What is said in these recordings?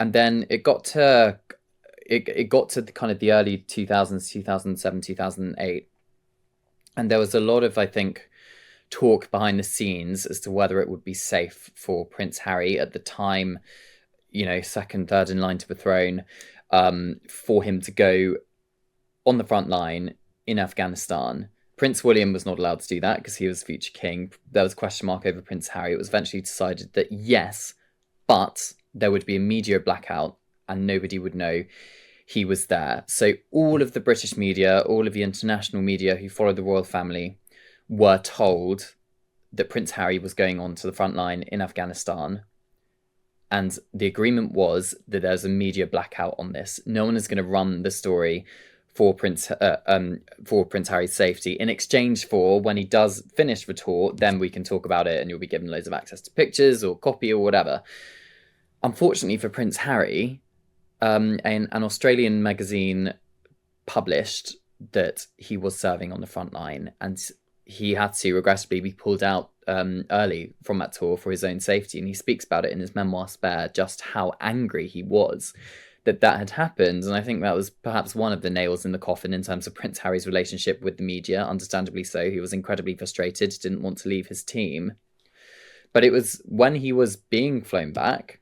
And then it got to the kind of the early 2000s, 2007, 2008, and there was a lot of, I think, talk behind the scenes as to whether it would be safe for Prince Harry at the time, second, third in line to the throne, for him to go on the front line in Afghanistan. Prince William was not allowed to do that because he was future king. There was a question mark over Prince Harry. It was eventually decided that yes, but there would be a media blackout and nobody would know he was there. So all of the British media, all of the international media who followed the royal family were told that Prince Harry was going on to the front line in Afghanistan. And the agreement was that there's a media blackout on this. No one is going to run the story for Prince Harry's safety. In exchange for, when he does finish the tour, then we can talk about it, and you'll be given loads of access to pictures or copy or whatever. Unfortunately for Prince Harry, an Australian magazine published that he was serving on the front line, and he had to regrettably be pulled out early from that tour for his own safety. And he speaks about it in his memoir Spare, just how angry he was that had happened. And I think that was perhaps one of the nails in the coffin in terms of Prince Harry's relationship with the media. Understandably so, he was incredibly frustrated, didn't want to leave his team. But it was when he was being flown back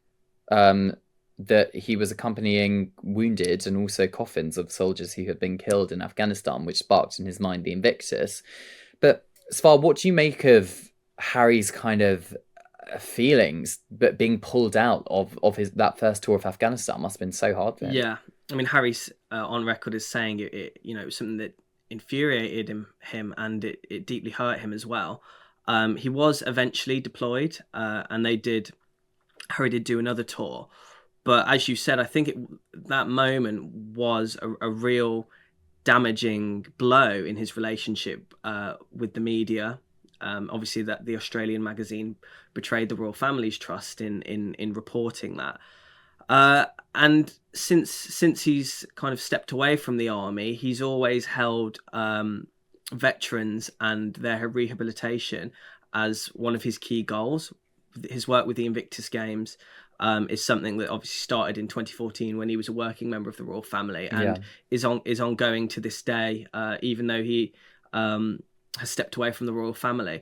that he was accompanying wounded and also coffins of soldiers who had been killed in Afghanistan, which sparked in his mind the Invictus. But Svar, what do you make of Harry's kind of feelings, but being pulled out of that first tour of Afghanistan must have been so hard for him? Yeah, I mean, Harry's on record as saying it was something that infuriated him and it deeply hurt him as well. He was eventually deployed, and Harry did do another tour. But as you said, I think that moment was a real damaging blow in his relationship with the media. Obviously, that the Australian magazine betrayed the royal family's trust in reporting that. And since he's kind of stepped away from the army, he's always held veterans and their rehabilitation as one of his key goals. His work with the Invictus Games is something that obviously started in 2014 when he was a working member of the royal family, and is ongoing to this day, even though he has stepped away from the royal family.